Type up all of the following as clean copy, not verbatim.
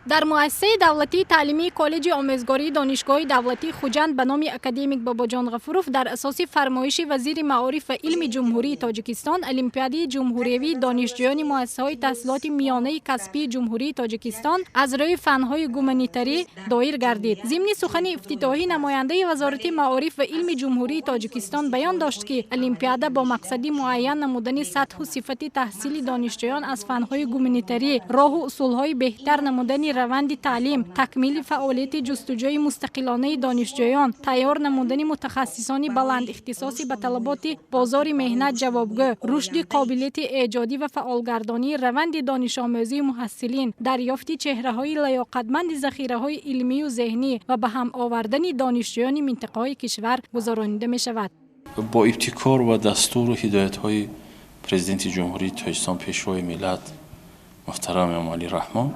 در مؤسسه دولتی تعلیمی کالج آموزگاری دانشگاه دولتی خوجند به نام اکادمیک باباجان غفوروف در اساس فرمایش وزیر معارف و علم جمهوری تاجیکستان المپیادی جمهوریوی دانشجویان مؤسسه‌های تحصیلات میانه کسبی جمهوری تاجیکستان از روی فن‌های گومانیتری دایر گردید. ضمن سخن افتتاحی نماینده وزارت معارف و علم جمهوری تاجیکستان بیان داشت که المپیاده با مقصدی معین نمودن سطح و صفت تحصیل دانشجویان از فن‌های گومانیتری، راه و اصول‌های بهتر نمودن روند تعلیم، تکمیل فعالیت جستجوی مستقلانه دانشجویان، تیار نمودن متخصصان بلند اختصاصی به طلبات بازار مهنت جوابگو، رشد قابلیت ایجادی و فعالگردانی روند دانش آموزی محصلین، دریافت چهره‌های لیاقتمند ذخیره‌های علمی و ذهنی و به هم آوردن دانشجویان منطقه‌های کشور گذرانیده می‌شود. با ابتکار و دستور و هدایت‌های پرزیدنت جمهوری تاجیکستان پیشوای ملت محترم امام علی رحمان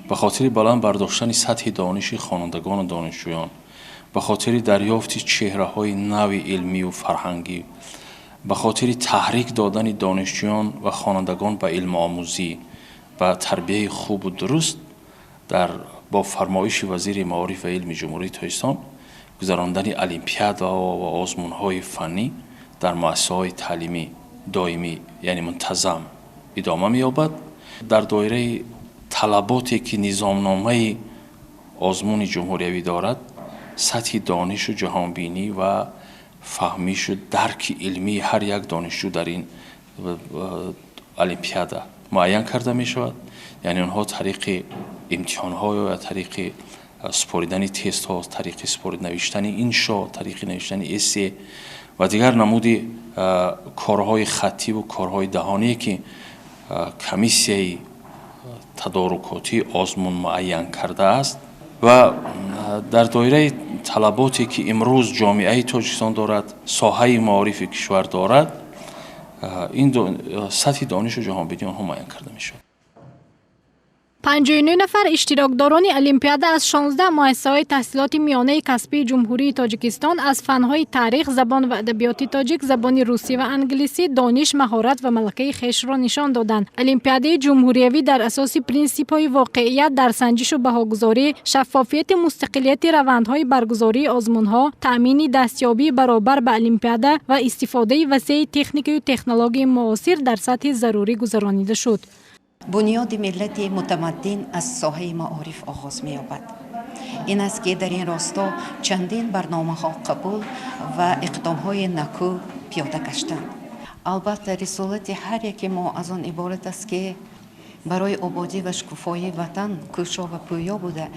به خاطر بلند برداشتن سطح دانش خوانندگان و دانشجویان، به خاطر دریافت چهره‌های نو علمی و فرهنگی، به خاطر تحریک دادن دانشجویان و خوانندگان به علم آموزی و تربیت خوب و درست با فرمایش وزیر معارف و علم جمهوری تاجیکستان گذراندن المپیادا و آزمون‌های فنی در مؤسسه‌های تعلیمی دائمی یعنی منتظم ادامه می‌یابد. در دایره طلباتی که نظامنامه آزمون جمهوریوی دارد، سطح دانش و جهانبینی و فهمیش و درک علمی هر یک دانشجو در این المپیادا معین کرده می شود. یعنی آنها طریق امتحان‌ها یا طریق سپاریدن تست ها، طریق سپارید نوشتن انشا، طریق نوشتن اسه و دیگر نمود کارهای خطی و کارهای دهانی که کمیسیه تدارکاتی آزمون معین کرده است و در دایره طلباتی که امروز جامعه تاجیکستان دارد، ساحه معارف کشور دارد، این سطح دانش و جهانبینی آنها معین کرده می شود. 59 نفر اشتراکداران المپیاده از 16 مؤسسه‌های تحصیلات میانه کسبی جمهوری تاجیکستان از فن‌های تاریخ، زبان و ادبیات تاجیک، زبان روسی و انگلیسی دانش، مهارت و ملکه خویش را نشان دادند. المپیاده جمهوریوی در اساس پرینسیپ‌های واقعیت در سنجش و بهاگذاری، شفافیت، مستقلیت روندهای برگزاری آزمون‌ها، تأمین دستیابی برابر به المپیاده و استفاده وسیع تکنیک و تکنولوژی معاصر در سطح ضروری گذرانیده شد. بنیاد ملت متمدن از ساحه معارف آغاز می یابد. این است که در این راستا چندین برنامه‌ها قبول و اقدام‌های نکو پیاده گشتند. البته رسالت هر یک ما از آن عبارت است که برای آبادی و شکوفایی وطن کوشا و پویا بوده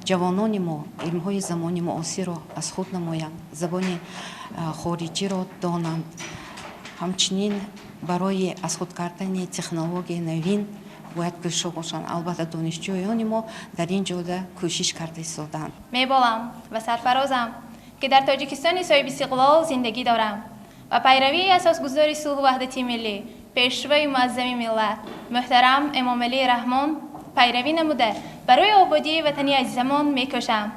جوانان ما علم‌های زمان معاصر را از خود نمایند، زبان خارجی را دانند، همچنین برای از خود کردن تکنولوژی نوین باید کوشش باشند. البته دانشجویان ما در این جاده کوشش کرده ایستادند. می‌بالم و سرفرازم که در تاجیکستان صاحب استقلال زندگی دارم و پیروی اساسگذار صلح و وحدت ملی، پیشوای معظم ملت محترم امام علی رحمان پیروی نموده برای آبادی وطنی عزیزمان می‌کوشم.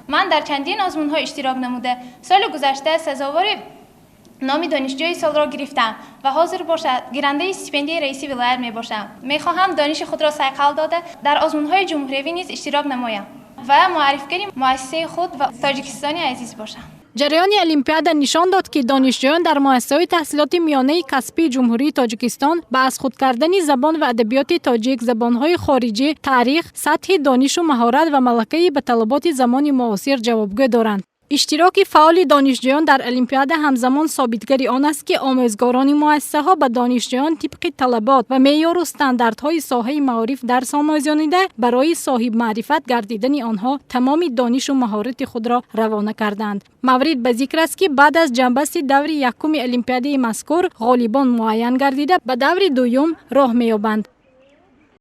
من در چندین آزمون‌ها اشتراک نموده سال گذشته سزاوار نام دانشجوی سال را گرفتم و حاضر باشد گیرنده استیپندیای رئیسی ولایت می باشم. می خواهم دانش خود را سیقل داده در آزمون‌های جمهوریوی نیز اشتراک نمایم و معرفی‌گری مؤسسه خود و تاجیکستانی عزیز باشم. جریان المپیاده نشان داد که دانشجویان در مؤسسه‌های تحصیلات میانه کسبی جمهوری تاجیکستان با از خود کردن زبان و ادبیات تاجیک، زبان‌های خارجی، تاریخ، سطح دانش و مهارت و ملکه به طلبات زمان معاصر جوابگو دارند. اشتراک فعال دانشجویان در المپیاده همزمان ثابتگری آن است که آموزگاران مؤسسه‌ها به دانشجویان طبق طلبات و معیار و استانداردهای ساحه معارف درس آموزانیده برای صاحب معرفت گردیدن آنها تمام دانش و مهارت خود را روانه کردند. مورد به ذکر است که بعد از جنبست دور یکم المپیاده مذکور غالبان معین گردیده به دور دوم راه می‌یابند.